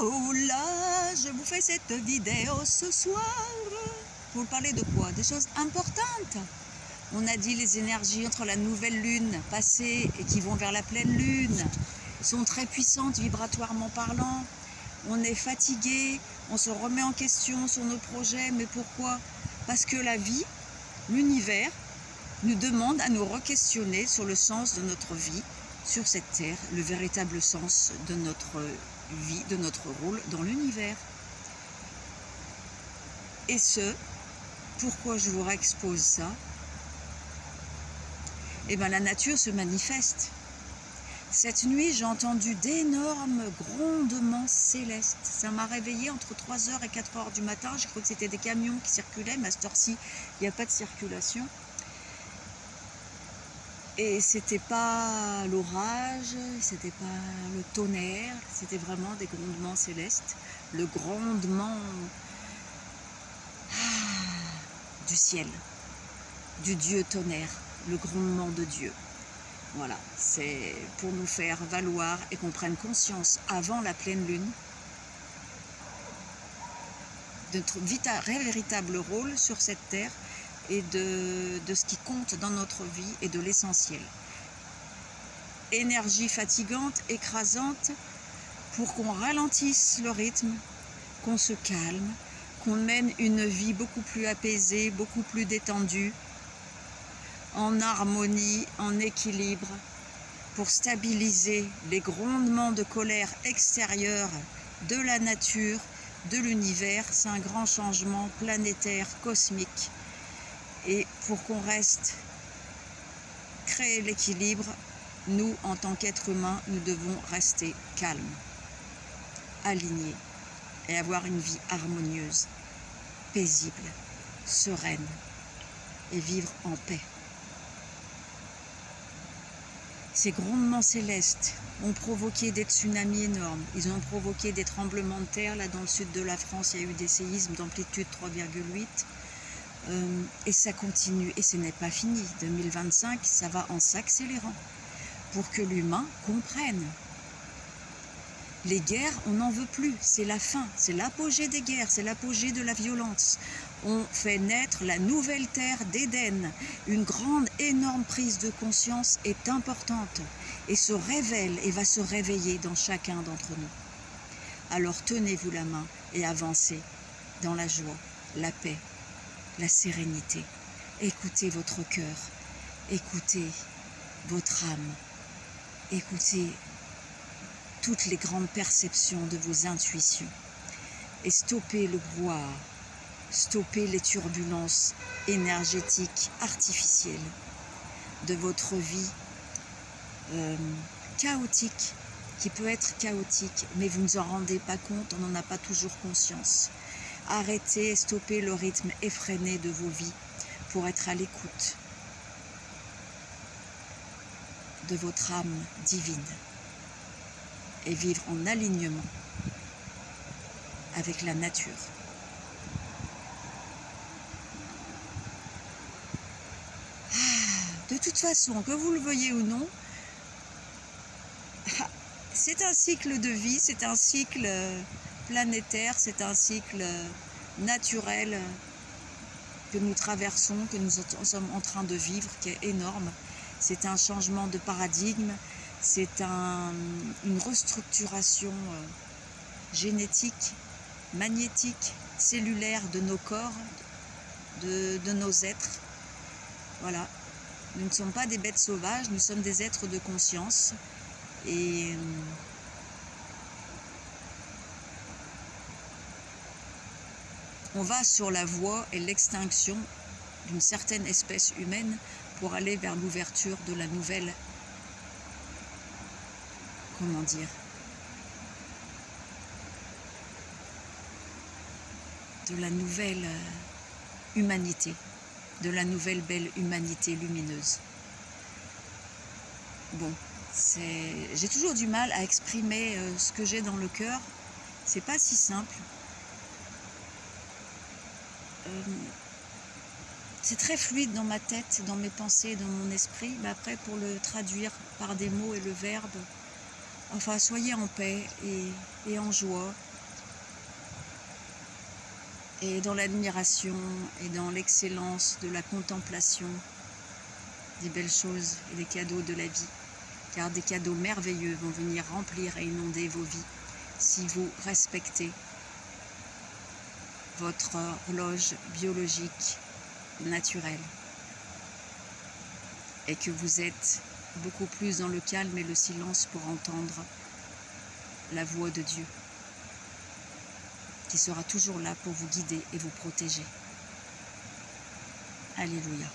Oh là, je vous fais cette vidéo ce soir pour parler de quoi? Des choses importantes. On a dit les énergies entre la nouvelle lune passée et qui vont vers la pleine lune sont très puissantes vibratoirement parlant. On est fatigué, on se remet en question sur nos projets, mais pourquoi? Parce que la vie, l'univers, nous demande à nous re-questionner sur le sens de notre vie sur cette terre, le véritable sens de notre vie, de notre rôle dans l'univers. Et ce, pourquoi je vous réexpose ça? Eh bien, la nature se manifeste. Cette nuit, j'ai entendu d'énormes grondements célestes. Ça m'a réveillée entre 3h et 4h du matin. J'ai cru que c'était des camions qui circulaient, mais à cette heure-ci, il n'y a pas de circulation. Et c'était pas l'orage, c'était pas le tonnerre, c'était vraiment des grondements célestes. Le grondement du ciel, du Dieu tonnerre, le grondement de Dieu. Voilà, c'est pour nous faire valoir et qu'on prenne conscience avant la pleine lune de notre véritable rôle sur cette terre et de ce qui compte dans notre vie et de l'essentiel. Énergie fatigante, écrasante, pour qu'on ralentisse le rythme, qu'on se calme, qu'on mène une vie beaucoup plus apaisée, beaucoup plus détendue, en harmonie, en équilibre, pour stabiliser les grondements de colère extérieure de la nature, de l'univers. C'est un grand changement planétaire, cosmique. Et pour qu'on reste, créer l'équilibre, nous, en tant qu'êtres humains, nous devons rester calmes, alignés et avoir une vie harmonieuse, paisible, sereine et vivre en paix. Ces grondements célestes ont provoqué des tsunamis énormes. Ils ont provoqué des tremblements de terre. Là, dans le sud de la France, il y a eu des séismes d'amplitude 3,8. Et ça continue. Et ce n'est pas fini. 2025, ça va en s'accélérant pour que l'humain comprenne. Les guerres, on n'en veut plus. C'est la fin. C'est l'apogée des guerres. C'est l'apogée de la violence. On fait naître la nouvelle terre d'Éden. Une grande, énorme prise de conscience est importante et se révèle et va se réveiller dans chacun d'entre nous. Alors tenez-vous la main et avancez dans la joie, la paix, la sérénité. Écoutez votre cœur, écoutez votre âme, écoutez toutes les grandes perceptions de vos intuitions et stoppez le brouhaha. Stopper les turbulences énergétiques artificielles de votre vie chaotique, qui peut être chaotique, mais vous ne vous en rendez pas compte, on n'en a pas toujours conscience. Arrêtez et stoppez le rythme effréné de vos vies pour être à l'écoute de votre âme divine et vivre en alignement avec la nature. De toute façon, que vous le veuillez ou non, c'est un cycle de vie, c'est un cycle planétaire, c'est un cycle naturel que nous traversons, que nous sommes en train de vivre, qui est énorme. C'est un changement de paradigme, c'est une restructuration génétique, magnétique, cellulaire de nos corps, de nos êtres. Voilà. Nous ne sommes pas des bêtes sauvages, nous sommes des êtres de conscience. Et on va sur la voie et l'extinction d'une certaine espèce humaine pour aller vers l'ouverture de la nouvelle, comment dire, de la nouvelle humanité, de la nouvelle belle humanité lumineuse. Bon, j'ai toujours du mal à exprimer ce que j'ai dans le cœur. C'est pas si simple. C'est très fluide dans ma tête, dans mes pensées, dans mon esprit. Mais après, pour le traduire par des mots et le verbe, enfin, soyez en paix et en joie. et dans l'admiration et dans l'excellence de la contemplation des belles choses et des cadeaux de la vie, car des cadeaux merveilleux vont venir remplir et inonder vos vies si vous respectez votre horloge biologique naturelle et que vous êtes beaucoup plus dans le calme et le silence pour entendre la voix de Dieu, qui sera toujours là pour vous guider et vous protéger. Alléluia.